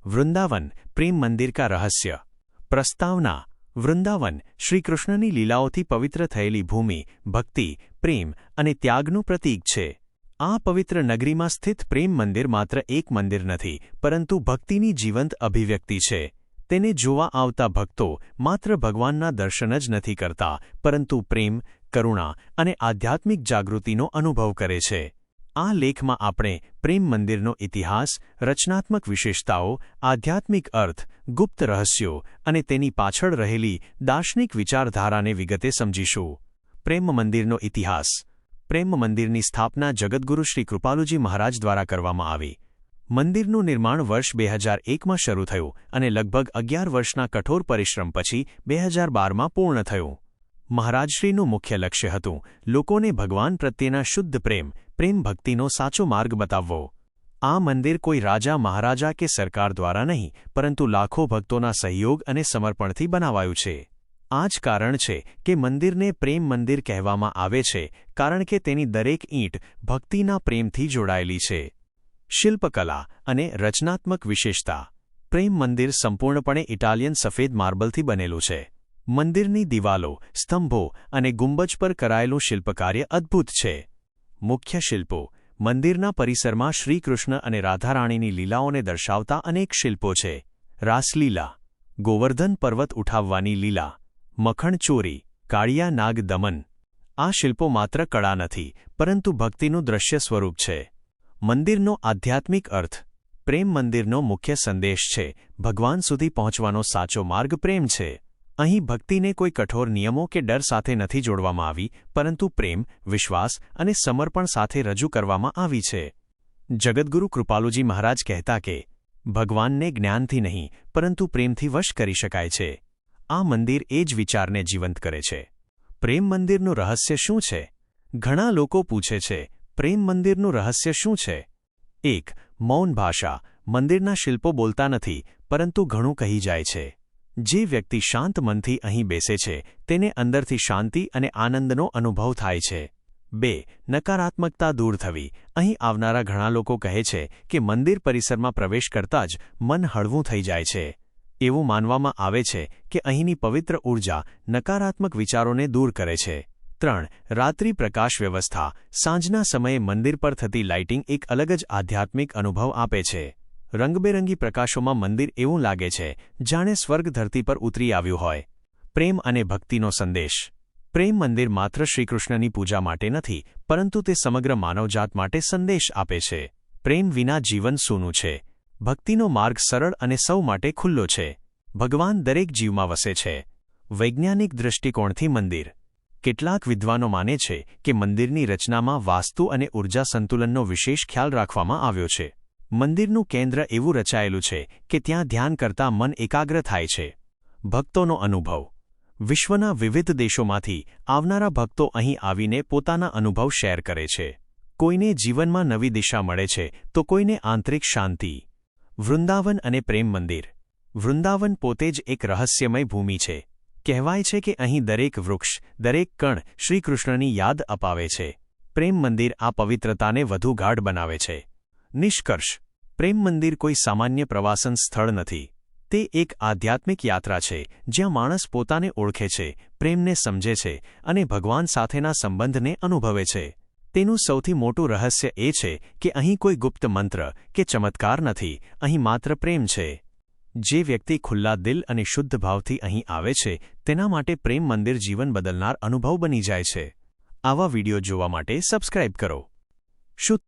वृंदावन प्रेम मंदिर का रहस्य। प्रस्तावना। वृंदावन श्रीकृष्णની લીલાઓથી પવિત્ર થયેલી ભૂમિ, ભક્તિ, પ્રેમ અને ત્યાગનું પ્રતીક છે। આ પવિત્ર નગરીમાં સ્થિત પ્રેમ મંદિર માત્ર એક મંદિર નથી, પરંતુ ભક્તિની જીવંત અભિવ્યક્તિ છે। તેને જોવા આવતા ભક્તો માત્ર ભગવાનના દર્શન જ નથી કરતા, પરંતુ પ્રેમ, કરુણા અને આધ્યાત્મિક જાગૃતિનો અનુભવ કરે છે। આ લેખમાં આપણે પ્રેમ મંદિરનો ઇતિહાસ, રચનાત્મક વિશેષતાઓ, આધ્યાત્મિક અર્થ, ગુપ્ત રહસ્યો અને તેની પાછળ રહેલી દાર્શનિક વિચારધારાને વિગતે સમજીશું। પ્રેમ મંદિરનો ઇતિહાસ। પ્રેમ મંદિરની સ્થાપના જગદગુરુ શ્રી કૃપાલુજી મહારાજ દ્વારા કરવામાં આવી। મંદિરનું નિર્માણ વર્ષ 2001માં શરૂ થયું અને લગભગ 11 વર્ષના કઠોર પરિશ્રમ પછી 2012માં પૂર્ણ થયું। મહારાજશ્રીનું મુખ્ય લક્ષ્ય હતું લોકોને ભગવાન પ્રત્યેના શુદ્ધ પ્રેમ ભક્તિનો સાચો માર્ગ બતાવવો। આ મંદિર કોઈ રાજા, મહારાજા કે સરકાર દ્વારા નહીં, પરંતુ લાખો ભક્તોના સહયોગ અને સમર્પણથી બનાવાયું છે। આ જ કારણ છે કે મંદિરને પ્રેમ મંદિર કહેવામાં આવે છે, કારણ કે તેની દરેક ઈંટ ભક્તિના પ્રેમથી જોડાયેલી છે। શિલ્પકલા અને રચનાત્મક વિશેષતા। પ્રેમ મંદિર સંપૂર્ણપણે ઇટાલિયન સફેદ માર્બલથી બનેલું છે। મંદિરની દિવાલો, સ્તંભો અને ગુંબજ પર કરાયેલું શિલ્પકાર્ય અદ્ભુત છે। મુખ્ય શિલ્પો। મંદિરના પરિસરમાં શ્રીકૃષ્ણ અને રાધારાણીની લીલાઓને દર્શાવતા અનેક શિલ્પો છે। રાસલીલા, ગોવર્ધન પર્વત ઉઠાવવાની લીલા, મખણ ચોરી, કાળિયા નાગ દમન। આ શિલ્પો માત્ર કળા નથી, પરંતુ ભક્તિનું દ્રશ્ય સ્વરૂપ છે। મંદિરનો આધ્યાત્મિક અર્થ। પ્રેમ મંદિરનો મુખ્ય સંદેશ છે ભગવાન સુધી પહોંચવાનો સાચો માર્ગ પ્રેમ છે। અહીં ભક્તિને કોઈ કઠોર નિયમો કે ડર સાથે નથી જોડવામાં આવી, પરંતુ પ્રેમ, વિશ્વાસ અને સમર્પણ સાથે રજૂ કરવામાં આવી છે। જગદગુરુ કૃપાલુજી મહારાજ કહેતા કે ભગવાનને જ્ઞાનથી નહીં, પરંતુ પ્રેમથી વશ કરી શકાય છે। આ મંદિર એ જ વિચારને જીવંત કરે છે। પ્રેમ મંદિરનું રહસ્ય શું છે? ઘણા લોકો પૂછે છે, પ્રેમ મંદિરનું રહસ્ય શું છે? 1. મૌન ભાષા। મંદિરના શિલ્પો બોલતા નથી, પરંતુ ઘણું કહી જાય છે। જે વ્યક્તિ શાંત મનથી અહીં બેસે છે, તેને અંદરથી શાંતિ અને આનંદનો અનુભવ થાય છે। 2. નકારાત્મકતા દૂર થવી। અહીં આવનારા ઘણા લોકો કહે છે કે મંદિર પરિસરમાં પ્રવેશ કરતાં જ મન હળવું થઈ જાય છે। એવું માનવામાં આવે છે કે અહીંની પવિત્ર ઊર્જા નકારાત્મક વિચારોને દૂર કરે છે। 3. રાત્રિ પ્રકાશ વ્યવસ્થા। સાંજના સમયે મંદિર પર થતી લાઇટિંગ એક અલગ જ આધ્યાત્મિક અનુભવ આપે છે। રંગબેરંગી પ્રકાશોમાં મંદિર એવું લાગે છે જાણે સ્વર્ગ ધરતી પર ઉતરી આવ્યું હોય। પ્રેમ અને ભક્તિનો સંદેશ। પ્રેમ મંદિર માત્ર શ્રીકૃષ્ણની પૂજા માટે નથી, પરંતુ તે સમગ્ર માનવજાત માટે સંદેશ આપે છે। પ્રેમ વિના જીવન સૂનું છે। ભક્તિનો માર્ગ સરળ અને સૌ માટે ખુલ્લો છે। ભગવાન દરેક જીવમાં વસે છે। વૈજ્ઞાનિક દૃષ્ટિકોણથી મંદિર। કેટલાક વિદ્વાનો માને છે કે મંદિરની રચનામાં વાસ્તુ અને ઊર્જા સંતુલનનો વિશેષ ખ્યાલ રાખવામાં આવ્યો છે। મંદિરનું કેન્દ્ર એવું રચાયેલું છે કે ત્યાં ધ્યાન કરતાં મન એકાગ્ર થાય છે। ભક્તોનો અનુભવ। વિશ્વના વિવિધ દેશોમાંથી આવનારા ભક્તો અહીં આવીને પોતાના અનુભવ શેર કરે છે। કોઈને જીવનમાં નવી દિશા મળે છે, તો કોઈને આંતરિક શાંતિ। વૃંદાવન અને પ્રેમ મંદિર। વૃંદાવન પોતે જ એક રહસ્યમય ભૂમિ છે। કહેવાય છે કે અહીં દરેક વૃક્ષ, દરેક કણ શ્રીકૃષ્ણની યાદ અપાવે છે। પ્રેમ મંદિર આ પવિત્રતાને વધુ ગાઢ બનાવે છે। નિષ્કર્ષ। પ્રેમ મંદિર કોઈ સામાન્ય પ્રવાસન સ્થળ નથી। તે એક આધ્યાત્મિક યાત્રા છે જ્યાં માણસ પોતાને ઓળખે છે, પ્રેમને સમજે છે અને ભગવાન સાથેના સંબંધને અનુભવે છે। તેનું સૌથી મોટું રહસ્ય એ છે કે અહીં કોઈ ગુપ્ત મંત્ર કે ચમત્કાર નથી, અહીં માત્ર પ્રેમ છે। જે વ્યક્તિ ખુલ્લા દિલ અને શુદ્ધ ભાવથી અહીં આવે છે, તેના માટે પ્રેમ મંદિર જીવન બદલનાર અનુભવ બની જાય છે। આવા વિડિયો જોવા માટે સબસ્ક્રાઇબ કરો। શું